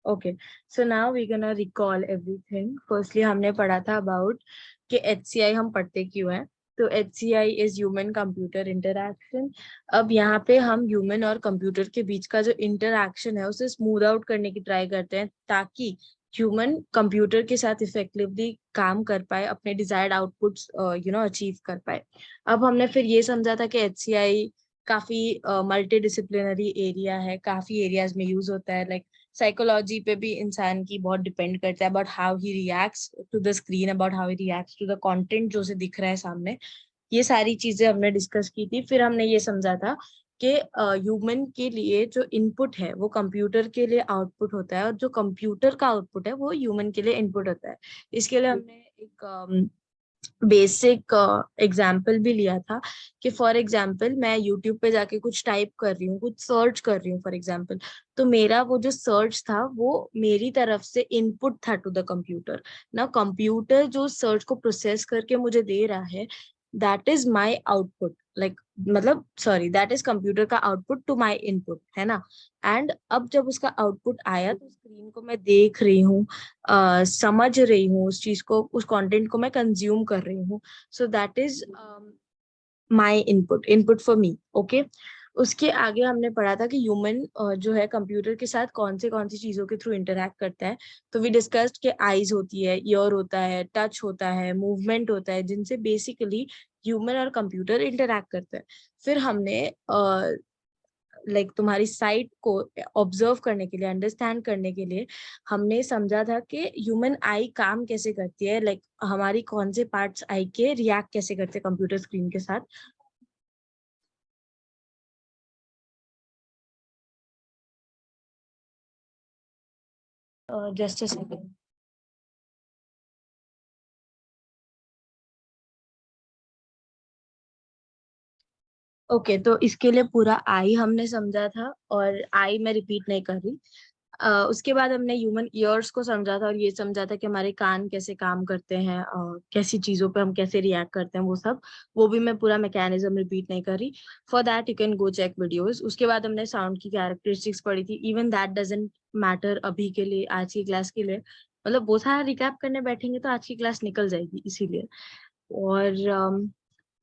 Okay, so now we gonna recall everything. Firstly हमने पढ़ा था अबाउट कि HCI हम पढ़ते क्यों हैं। तो HCI is human computer interaction. अब यहाँ पे हम ह्यूमन और कंप्यूटर के बीच का जो इंटरैक्शन है उसे स्मूथ आउट करने की ट्राई करते हैं, ताकि ह्यूमन कंप्यूटर के साथ इफेक्टिवली काम कर पाए, अपने डिजायर्ड आउटपुट्स अचीव कर पाए। अब हमने फिर ये समझा था कि HCI काफी मल्टी डिसिप्लिनरी एरिया है, काफी एरियाज में यूज होता है। लाइक साइकोलॉजी पे भी इंसान की बहुत डिपेंड करता है, about how he reacts to the screen, about how he reacts to the content जो उसे दिख रहा है सामने। ये सारी चीजें हमने डिस्कस की थी। फिर हमने ये समझा था कि ह्यूमन के लिए जो इनपुट है वो कंप्यूटर के लिए आउटपुट होता है, और जो कंप्यूटर का आउटपुट है वो ह्यूमन के लिए इनपुट होता है। इसके लिए हमने एक बेसिक एग्जाम्पल भी लिया था कि फॉर एग्जाम्पल मैं यूट्यूब पे जाके कुछ टाइप कर रही हूँ, कुछ सर्च कर रही हूँ फॉर एग्जाम्पल, तो मेरा वो जो सर्च था वो मेरी तरफ से इनपुट था टू द कंप्यूटर। ना कंप्यूटर जो सर्च को प्रोसेस करके मुझे दे रहा है, that is my output. Like मतलब सॉरी, दैट इज कंप्यूटर का आउटपुट टू माई इनपुट, है ना। एंड अब जब उसका आउटपुट आया तो स्क्रीन को मैं देख रही हूँ, समझ रही हूँ उस चीज को, उस कंटेंट को मैं कंज्यूम कर रही हूँ। सो that is my input, input for me. Okay, उसके आगे हमने पढ़ा था कि ह्यूमन जो है कंप्यूटर के साथ कौन सी चीजों के थ्रू इंटरेक्ट करता है। तो वी डिस्कस्ड कि आईज होती है, ईयर होता है, टच होता है, मूवमेंट होता है, जिनसे बेसिकली ह्यूमन और कंप्यूटर इंटरेक्ट करते हैं। फिर हमने तुम्हारी साइट को ऑब्जर्व करने के लिए, अंडरस्टैंड करने के लिए, हमने समझा था कि ह्यूमन आई काम कैसे करती है, हमारी कौन से पार्ट्स आई के रिएक्ट कैसे करते हैं कंप्यूटर स्क्रीन के साथ। Just a second. ओके, तो इसके लिए पूरा आई हमने समझा था, और आई मैं रिपीट नहीं कर रही। उसके बाद हमने ह्यूमन ईयर्स को समझा था, और ये समझा था कि हमारे कान कैसे काम करते हैं, कैसी चीजों पे हम कैसे रिएक्ट करते हैं, वो सब। वो भी मैं पूरा मैकेनिज्म रिपीट नहीं कर रही। For that you can go check videos. उसके बाद हमने साउंड की कैरेक्टरिस्टिक्स पढ़ी थी। इवन दैट डजेंट मैटर अभी के लिए, आज की क्लास के लिए। मतलब बहुत सारा रिकैप करने बैठेंगे तो आज की क्लास निकल जाएगी, इसीलिए। और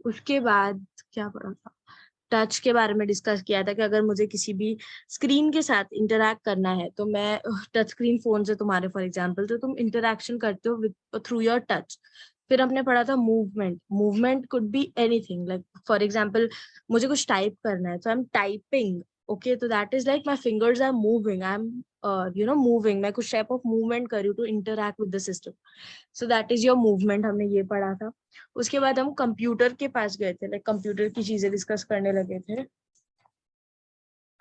उसके बाद क्या पढ़ा था, टच के बारे में डिस्कस किया था कि अगर मुझे किसी भी स्क्रीन के साथ इंटरैक्ट करना है, तो मैं टच स्क्रीन फोन से तुम्हारे फॉर एग्जांपल, तो तुम इंटरैक्शन करते हो विद थ्रू योर टच। फिर हमने पढ़ा था movement. Movement could be anything, like for example मुझे कुछ टाइप करना है, तो आई एम टाइपिंग। ओके, तो that is like my fingers are moving, I am moving, मैं कुछ टाइप ऑफ मूवमेंट कर रही हूँ to interact with the system. So that is your movement, हमने ये पढ़ा था। उसके बाद हम कंप्यूटर के पास गए थे, लाइक कंप्यूटर की चीजें डिस्कस करने लगे थे।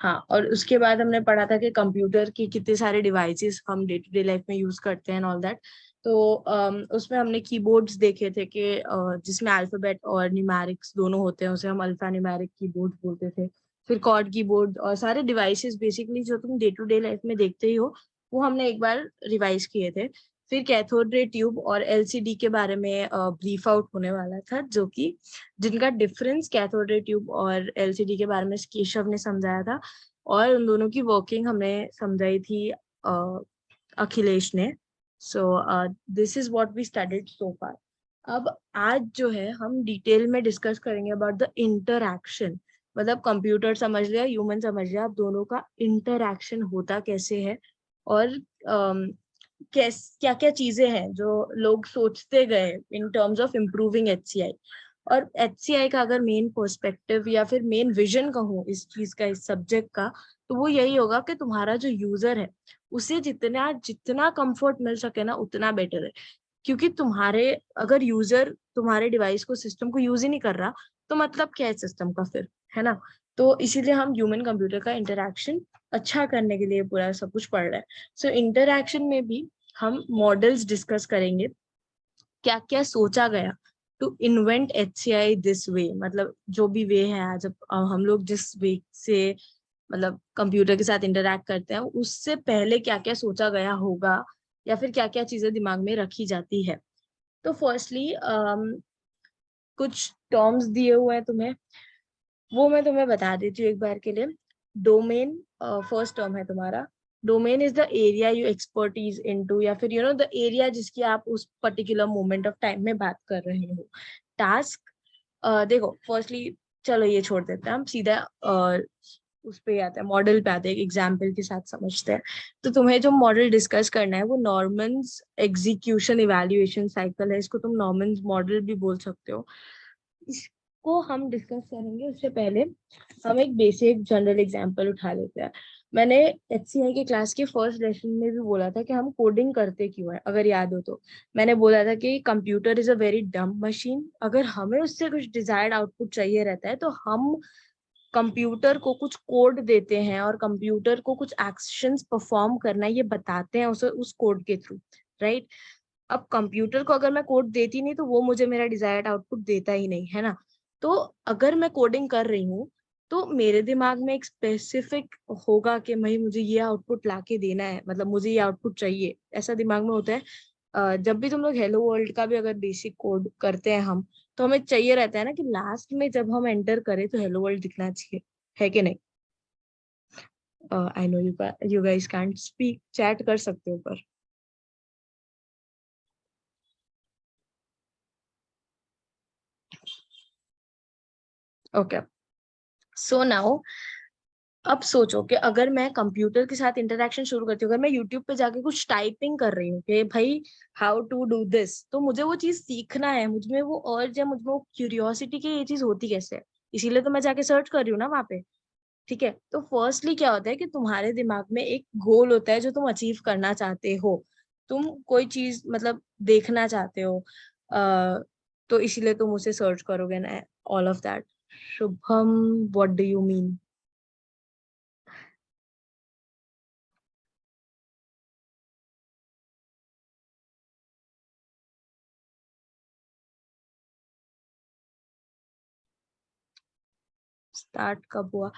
हाँ, और उसके बाद हमने पढ़ा था कि कंप्यूटर की कितने सारे डिवाइसेस हम डे टू डे लाइफ में यूज करते हैं ऑल दैट। तो उसमें हमने कीबोर्ड्स देखे थे कि जिसमें अल्फाबेट और न्यूमेरिक्स दोनों होते हैं, उसे हम अल्फा न्यूमेरिक कीबोर्ड बोलते थे। फिर कॉर्ड कीबोर्ड और सारे डिवाइसेस बेसिकली जो तुम डे टू डे लाइफ में देखते ही हो, वो हमने एक बार रिवाइज किए थे। फिर कैथोड रे ट्यूब और LCD के बारे में ब्रीफ आउट होने वाला था, जो कि जिनका डिफरेंस कैथोड रे ट्यूब और LCD के बारे में केशव ने समझाया था, और उन दोनों की वर्किंग हमने समझाई थी अखिलेश ने। So this is what we studied so फार। अब आज जो है हम डिटेल में डिस्कस करेंगे अबाउट द इंटरैक्शन। मतलब कंप्यूटर समझ लिया, ह्यूमन समझ लिया, अब दोनों का इंटरैक्शन होता कैसे है, और क्या क्या चीजें हैं जो लोग सोचते गए in terms of improving HCI। और HCI का अगर मेन पर्सपेक्टिव या फिर मेन विजन कहूँ इस चीज का, इस सब्जेक्ट का, तो वो यही होगा कि तुम्हारा जो यूजर है उसे जितना जितना कंफर्ट मिल सके ना, उतना बेटर है। क्योंकि तुम्हारे अगर यूजर तुम्हारे डिवाइस को, सिस्टम को यूज ही नहीं कर रहा, तो मतलब क्या है सिस्टम का फिर, है ना। तो इसीलिए हम ह्यूमन कंप्यूटर का इंटरेक्शन अच्छा करने के लिए पूरा सब कुछ पढ़ रहे हैं। सो इंटरेक्शन में भी हम मॉडल्स डिस्कस करेंगे, क्या क्या सोचा गया to invent HCI this way. मतलब जो भी वे है आज, अब हम लोग जिस वे से मतलब कंप्यूटर के साथ इंटरेक्ट करते हैं, उससे पहले क्या क्या सोचा गया होगा, या फिर क्या क्या चीजें दिमाग में रखी जाती है। तो फर्स्टली कुछ टर्म्स दिए हुए हैं तुम्हें, वो मैं तुम्हें बता देती हूँ एक बार के लिए। डोमेन फर्स्ट टर्म है तुम्हारा। Domain is the area you expertise into, या फिर यू नो द एरिया जिसकी आप उस पर्टिकुलर मोमेंट ऑफ टाइम में बात कर रहे हो। टास्क, देखो फर्स्टली चलो ये छोड़ देते हैं, हम सीधा उस पे आते हैं, मॉडल पे आते हैं, एग्जाम्पल के साथ समझते हैं। तो तुम्हें जो मॉडल डिस्कस करना है वो नॉर्मन्स एग्जीक्यूशन इवैल्यूएशन साइकिल है, इसको तुम नॉर्मन्स मॉडल भी बोल सकते हो। इसको हम डिस्कस करेंगे उससे पहले हम एक बेसिक जनरल एग्जांपल उठा लेते हैं। मैंने एचसीआई के क्लास के फर्स्ट लेसन में भी बोला था कि हम कोडिंग करते क्यों है, अगर याद हो तो। मैंने बोला था कि कंप्यूटर इज अ वेरी डम मशीन, अगर हमें उससे कुछ डिजायर्ड आउटपुट चाहिए रहता है तो हम कंप्यूटर को कुछ कोड देते हैं और कंप्यूटर को कुछ एक्शंस परफॉर्म करना है ये बताते हैं उसे उस कोड के थ्रू, राइट। अब कंप्यूटर को अगर मैं कोड देती नहीं तो वो मुझे मेरा डिजायर्ड आउटपुट देता ही नहीं, है ना। तो अगर मैं कोडिंग कर रही हूँ तो मेरे दिमाग में एक स्पेसिफिक होगा कि भाई मुझे ये आउटपुट लाके देना है, मतलब मुझे ये आउटपुट चाहिए, ऐसा दिमाग में होता है। जब भी तुम लोग हेलो वर्ल्ड का भी अगर बेसिक कोड करते हैं हम, तो हमें चाहिए रहता है ना कि लास्ट में जब हम एंटर करें तो हेलो वर्ल्ड दिखना चाहिए, है कि नहीं। I know you guys can't speak, chat कर सकते हो पर। ओके, सो नाउ अब सोचो कि अगर मैं कंप्यूटर के साथ इंटरेक्शन शुरू करती हूँ, अगर मैं यूट्यूब पे जाके कुछ टाइपिंग कर रही हूँ कि भाई हाउ टू डू दिस, तो मुझे वो चीज सीखना है, मुझमें वो अर्ज है, मुझमें वो क्यूरियोसिटी की ये चीज होती कैसे है, इसीलिए तो मैं जाके सर्च कर रही हूँ ना वहाँ पे। ठीक है, तो फर्स्टली क्या होता है कि तुम्हारे दिमाग में एक गोल होता है जो तुम अचीव करना चाहते हो, तुम कोई चीज मतलब देखना चाहते हो, तो इसीलिए तुम उसे सर्च करोगे ना, all of that. Shubham, what do you mean? Start कब हुआ?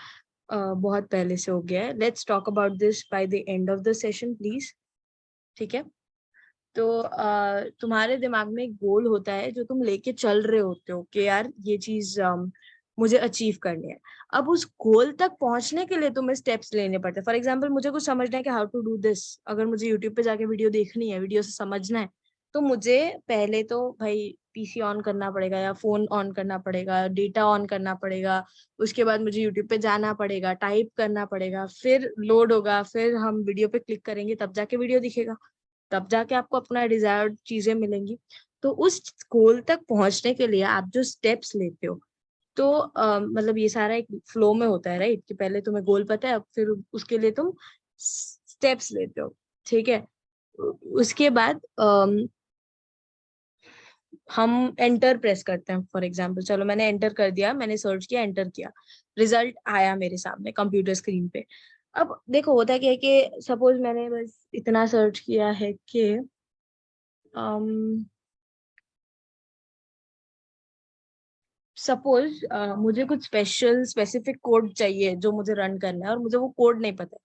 बहुत पहले से हो गया है। Let's talk about this by the end of the session please. ठीक है, तो तुम्हारे दिमाग में एक गोल होता है जो तुम लेके चल रहे होते हो कि यार ये चीज मुझे अचीव करनी है। अब उस गोल तक पहुंचने के लिए तुम्हें स्टेप्स लेने पड़ते हैं। फॉर एग्जाम्पल मुझे कुछ समझना है कि हाउ टू डू दिस, अगर मुझे यूट्यूब पे जाके वीडियो देखनी है, वीडियो से समझना है, तो मुझे पहले तो भाई पीसी ऑन करना पड़ेगा या फोन ऑन करना पड़ेगा, डेटा ऑन करना पड़ेगा। उसके बाद मुझे यूट्यूब पे जाना पड़ेगा, टाइप करना पड़ेगा, फिर लोड होगा, फिर हम वीडियो पे क्लिक करेंगे, तब जाके वीडियो दिखेगा, तब जाके आपको अपना डिजायर्ड चीजें मिलेंगी। तो उस गोल तक पहुंचने के लिए आप जो स्टेप्स लेते हो, तो मतलब ये सारा एक फ्लो में होता है, राइट, कि पहले तुम्हें गोल पता है, अब फिर उसके लिए तुम स्टेप्स लेते हो। ठीक है, उसके बाद हम एंटर प्रेस करते हैं। फॉर एग्जाम्पल चलो मैंने एंटर कर दिया, मैंने सर्च किया, एंटर किया, रिजल्ट आया मेरे सामने कंप्यूटर स्क्रीन पे। अब देखो होता क्या है कि सपोज मैंने बस इतना सर्च किया है कि सपोज मुझे कुछ स्पेसिफिक कोड चाहिए जो मुझे रन करना है और मुझे वो कोड नहीं पता है,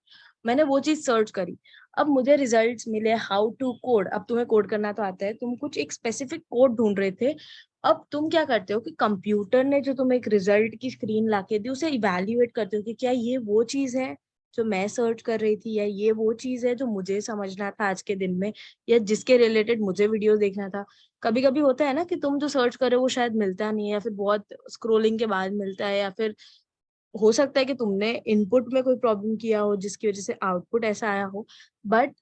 मैंने वो चीज सर्च करी, अब मुझे रिजल्ट्स मिले हाउ टू कोड। अब तुम्हें कोड करना तो आता है, तुम कुछ एक स्पेसिफिक कोड ढूंढ रहे थे। अब तुम क्या करते हो कि कंप्यूटर ने जो तुम्हें एक रिजल्ट की स्क्रीन लाके दी उसे इवेल्युएट करते हो कि क्या ये वो चीज है जो मैं सर्च कर रही थी, या ये वो चीज है जो मुझे समझना था आज के दिन में, या जिसके रिलेटेड मुझे वीडियो देखना था। कभी कभी होता है ना कि तुम जो सर्च कर रहे हो वो शायद मिलता नहीं है, या फिर बहुत स्क्रोलिंग के बाद मिलता है, या फिर हो सकता है कि तुमने इनपुट में कोई प्रॉब्लम किया हो जिसकी वजह से आउटपुट ऐसा आया हो। बट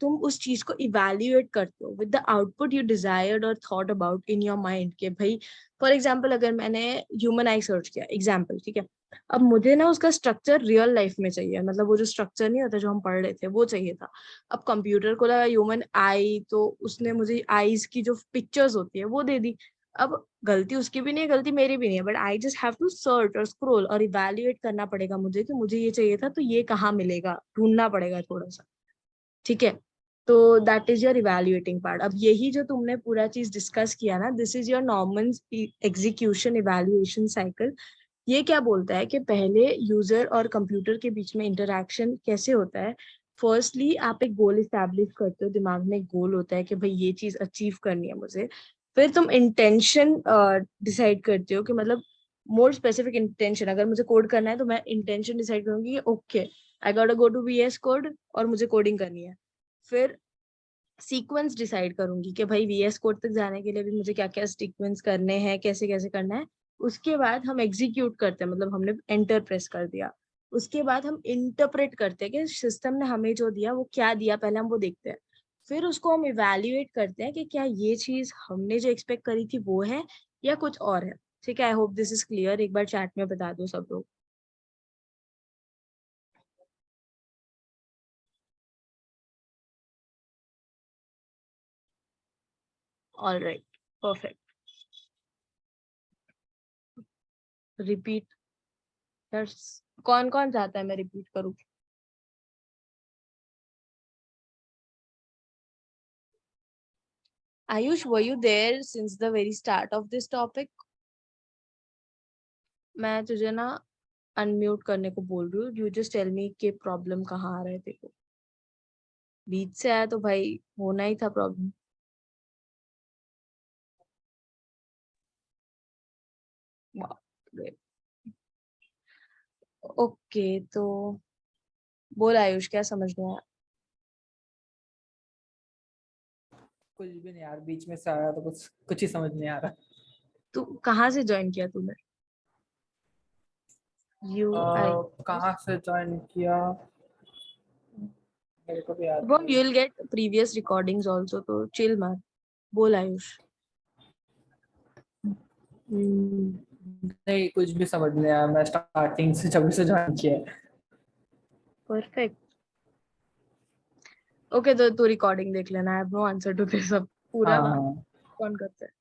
तुम उस चीज को इवेल्युएट करते हो with the output you desired और thought about in your mind के भाई। फॉर एग्जाम्पल अगर मैंने ह्यूमन आई सर्च किया एग्जाम्पल, ठीक है, अब मुझे ना उसका स्ट्रक्चर रियल लाइफ में चाहिए, मतलब वो जो स्ट्रक्चर नहीं होता जो हम पढ़ रहे थे वो चाहिए था। अब कंप्यूटर को लगा ह्यूमन आई, तो उसने मुझे आईज की जो पिक्चर्स होती है वो दे दी। अब गलती उसकी भी नहीं है, गलती मेरी भी नहीं है, but I just have to search और स्क्रोल और इवेल्युएट करना पड़ेगा मुझे कि मुझे ये चाहिए था तो ये कहाँ मिलेगा, ढूंढना पड़ेगा थोड़ा सा। ठीक है, तो that is your evaluating part. अब यही जो तुमने पूरा चीज डिस्कस किया ना, this is your normal execution evaluation cycle. ये क्या बोलता है कि पहले यूजर और कंप्यूटर के बीच में इंटरेक्शन कैसे होता है। फर्स्टली आप एक गोल इस्टेब्लिश करते हो, दिमाग में एक गोल होता है कि भाई ये चीज अचीव करनी है मुझे। फिर तुम इंटेंशन डिसाइड करते हो कि मतलब मोर स्पेसिफिक इंटेंशन, अगर मुझे कोड करना है तो मैं इंटेंशन डिसाइड करूंगी कि okay I got go to VS code और मुझे कोडिंग करनी है। फिर सीक्वेंस डिसाइड करूंगी कि भाई VS कोड तक जाने के लिए भी मुझे क्या क्या सीक्वेंस करने हैं, कैसे कैसे करना है। उसके बाद हम एग्जीक्यूट करते हैं, मतलब हमने एंटर प्रेस कर दिया। उसके बाद हम इंटरप्रेट करते हैं कि सिस्टम ने हमें जो दिया वो क्या दिया, पहले हम वो देखते हैं। फिर उसको हम इवेल्युएट करते हैं कि क्या ये चीज हमने जो एक्सपेक्ट करी थी वो है या कुछ और है। ठीक है, I hope this is clear. एक बार चैट में बता दो सब लोग। All right, perfect. रिपीट। कौन कौन चाहता है मैं रिपीट करूँ? Ayush, were you there since the very start of this topic? मैं तुझे ना अनम्यूट करने को बोल रही हूँ। यू जस्ट टेल मी कि प्रॉब्लम कहाँ आ रहा है देखो। बीच से आया तो भाई होना ही था प्रॉब्लम। ओके, तो बोल आयुष, क्या समझ में आया? कुछ भी नहीं यार, बीच में से आया तो कुछ कुछ ही समझ नहीं आ रहा। तू कहाँ से ज्वाइन किया तूने? UI। कहाँ से ज्वाइन किया मेरे को भी याद Bro, नहीं। you'll get previous recordings also, तो chill मत। बोल आयुष। नहीं, कुछ भी समझ नहीं आया। मैं स्टार्टिंग से जब से ज्वाइन किया है। परफेक्ट। ओके, तो तू रिकॉर्डिंग देख लेना। I have no answer to this. अब पूरा हाँ ना हाँ। कौन करता है।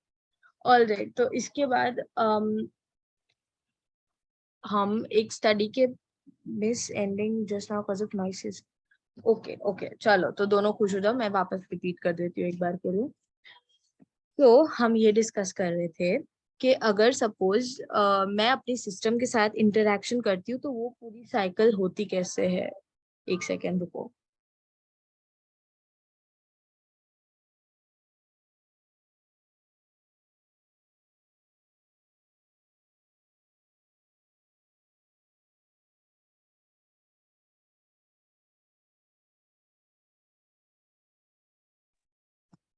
ऑल राइट, तो इसके बाद हम एक स्टडी के miss ending just now because of noises. Okay okay, चलो तो दोनों खुश हो जाओ। मैं वापस रिपीट कर देती हूँ एक बार के लिए। तो हम ये डिस्कस कर रहे थे कि अगर सपोज मैं अपनी सिस्टम के साथ इंटरेक्शन करती हूँ तो वो पूरी साइकिल होती कैसे है। एक सेकेंड रुको।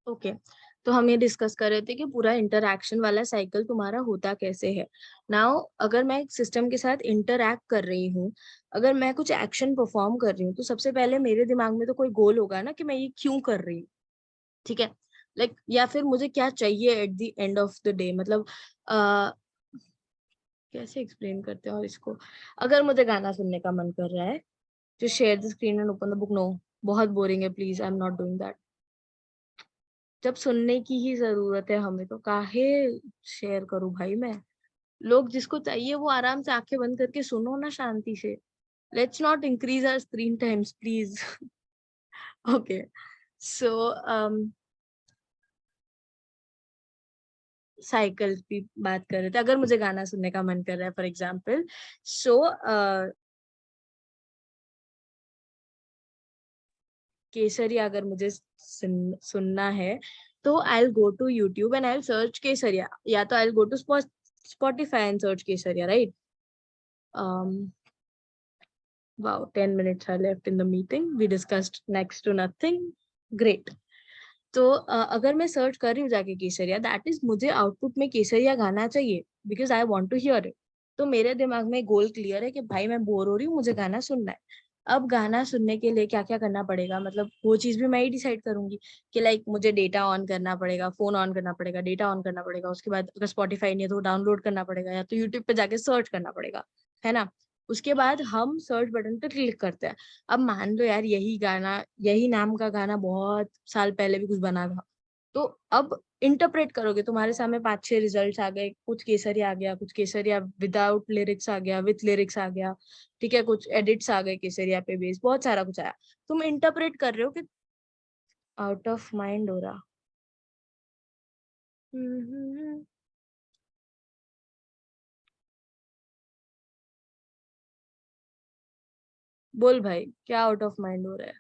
ओके, तो हम ये डिस्कस कर रहे थे कि पूरा इंटरैक्शन वाला साइकिल तुम्हारा होता कैसे है। नाउ अगर मैं एक सिस्टम के साथ इंटरैक्ट कर रही हूँ, अगर मैं कुछ एक्शन परफॉर्म कर रही हूँ, तो सबसे पहले मेरे दिमाग में तो कोई गोल होगा ना कि मैं ये क्यों कर रही हूँ। ठीक है, लाइक या फिर मुझे क्या चाहिए at the end of the day. मतलब आ, कैसे एक्सप्लेन करते हैं और इसको। अगर मुझे गाना सुनने का मन कर रहा है, जो share the screen and open the book, no, बहुत बोरिंग है, please I am not doing that. जब सुनने की ही जरूरत है हमें तो काहे शेयर करूं भाई मैं। लोग जिसको चाहिए वो आराम से आंखें बंद करके सुनो ना शांति से। Let's not increase our screen times please. Okay, so cycle की बात कर रहे थे। अगर मुझे गाना सुनने का मन कर रहा है फॉर एग्जाम्पल, सो केसरिया अगर मुझे सुनना है तो I will go to YouTube and I will search केसरिया, या तो I will go to Spotify and search Kesariya, right? Wow, 10 minutes are left in the meeting. We discussed next to nothing. Great. तो अगर मैं search कर रही हूँ जाके Kesariya, that is मुझे आउटपुट में केसरिया गाना चाहिए because I want to hear it. तो मेरे दिमाग में गोल क्लियर है कि भाई मैं बोर हो रही हूँ, मुझे गाना सुनना है। अब गाना सुनने के लिए क्या क्या करना पड़ेगा, मतलब वो चीज भी मैं ही डिसाइड करूंगी कि लाइक मुझे डेटा ऑन करना पड़ेगा, फोन ऑन करना पड़ेगा, डेटा ऑन करना पड़ेगा। उसके बाद अगर स्पॉटिफाई नहीं है तो डाउनलोड करना पड़ेगा या तो यूट्यूब पे जाके सर्च करना पड़ेगा, है ना? उसके बाद हम सर्च बटन पे क्लिक करते हैं। अब मान लो यार यही गाना, यही नाम का गाना बहुत साल पहले भी कुछ बना था, तो अब इंटरप्रेट करोगे, तुम्हारे सामने 5-6 रिजल्ट्स आ गए। कुछ केसरिया आ गया, कुछ केसरिया विदाउट लिरिक्स आ गया, विथ लिरिक्स आ गया। ठीक है, कुछ एडिट्स आ गए केसरिया पे बेस, बहुत सारा कुछ आया। तुम इंटरप्रेट कर रहे हो कि आउट ऑफ माइंड हो रहा। हम्म। बोल भाई, क्या आउट ऑफ माइंड हो रहा है?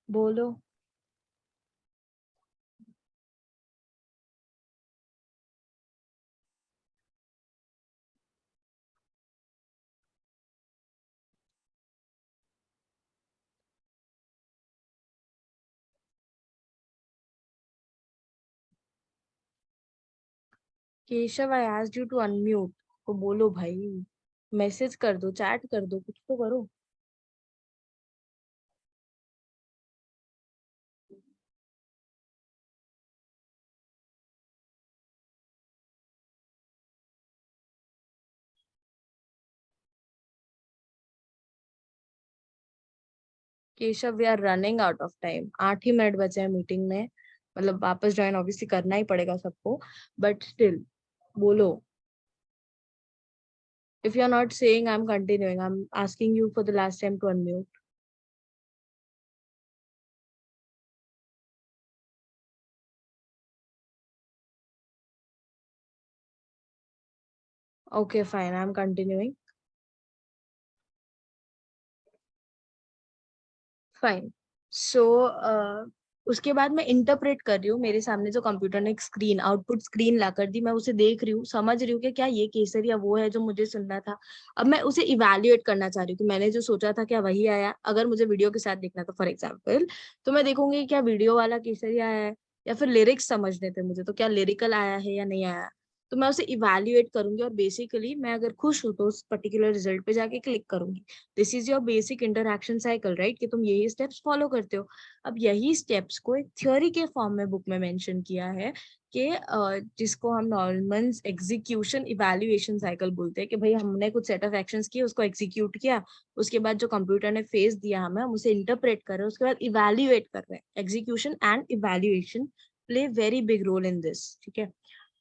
बोलो। Keshav I asked you to unmute, तो बोलो भाई, मैसेज कर दो, चैट कर दो, कुछ तो करो। Keshav we are running out of time, 8 ही मिनट बचे हैं मीटिंग में, मतलब वापस ज्वाइन ऑब्वियसली करना ही पड़ेगा सबको, बट स्टिल बोलो। If you're not saying, I'm continuing. I'm asking you for the last time to unmute. Okay, fine. I'm continuing. Fine. So, उसके बाद मैं इंटरप्रेट कर रही हूँ, मेरे सामने जो कंप्यूटर ने एक स्क्रीन, आउटपुट स्क्रीन ला कर दी, मैं उसे देख रही हूँ, समझ रही हूँ कि क्या ये केसर या वो है जो मुझे सुनना था। अब मैं उसे इवैल्यूएट करना चाह रही हूँ कि मैंने जो सोचा था क्या वही आया। अगर मुझे वीडियो के साथ देखना तो फॉर एग्जाम्पल, तो मैं देखूंगी क्या वीडियो वाला केसरिया आया है, या फिर लिरिक्स समझने थे मुझे तो क्या लिरिकल आया है या नहीं आया। तो मैं उसे इवैल्यूएट करूंगी और बेसिकली मैं अगर खुश हूँ तो उस पर्टिकुलर रिजल्ट पे जाके क्लिक करूंगी। This is your basic interaction cycle, right, कि तुम यही स्टेप्स फॉलो करते हो। अब यही स्टेप्स को एक थ्योरी के फॉर्म में बुक में मेंशन किया है कि जिसको हम नॉर्मन्स एग्जीक्यूशन इवैल्यूएशन साइकिल बोलते हैं, कि भाई हमने कुछ सेट ऑफ एक्शंस किए, उसको एग्जीक्यूट किया, उसके बाद जो कंप्यूटर ने फेस दिया हमें, हम उसे इंटरप्रेट कर रहे हैं, उसके बाद इवैल्यूएट कर रहे हैं। Execution and evaluation play very big role in this, ठीक है।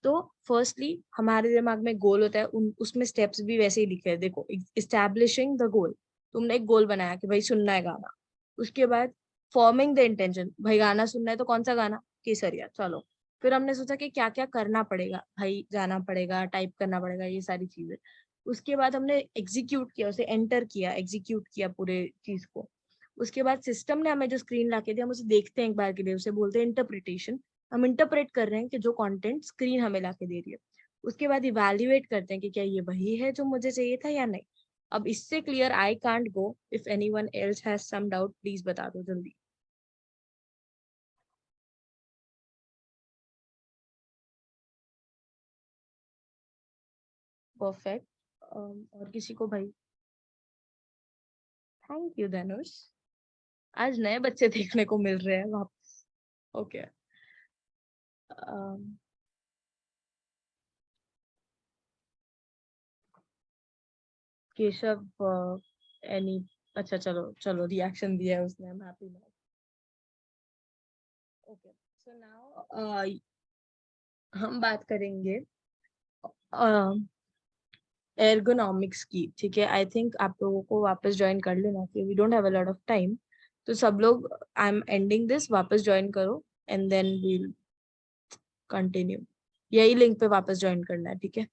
तो फर्स्टली हमारे दिमाग में गोल होता है, उसमें स्टेप्स भी वैसे ही लिखे हैं, देखो, इस्टेब्लिशिंग द गोल, तुमने एक गोल बनाया कि भाई सुनना है गाना। उसके बाद फॉर्मिंग द इंटेंशन, भाई गाना सुनना है तो कौन सा गाना, केसरिया, चलो। फिर हमने सोचा कि क्या क्या करना पड़ेगा, भाई जाना पड़ेगा, टाइप करना पड़ेगा, ये सारी चीजें। उसके बाद हमने एग्जीक्यूट किया, उसे एंटर किया, एग्जीक्यूट किया पूरे चीज को। उसके बाद सिस्टम ने हमें जो स्क्रीन ला के दी, हम उसे देखते हैं एक बार के लिए, उसे बोलते हैं इंटरप्रिटेशन। हम इंटरप्रेट कर रहे हैं कि जो कंटेंट स्क्रीन हमें ला के दे रही है। उसके बाद इवैल्यूएट करते हैं कि क्या ये वही है जो मुझे चाहिए था या नहीं। अब इससे clear I can't go, if anyone else has some doubt please बता दो जल्दी। परफेक्ट। और किसी को भाई? थैंक यू धनुष, आज नए बच्चे देखने को मिल रहे हैं वापस। ओके। केशव, एनी, अच्छा चलो चलो, रिएक्शन दिया है उसने, I am happy now. Okay, so now हम बात करेंगे एर्गोनॉमिक्स की, ठीक है। आई थिंक आप लोगों को वापस ज्वाइन कर लेना, कि we don't have a lot of time. तो सब लोग, आई एम एंडिंग दिस, वापस ज्वाइन करो एंड देन वील कंटिन्यू। यही लिंक पे वापस ज्वाइन करना है, ठीक है।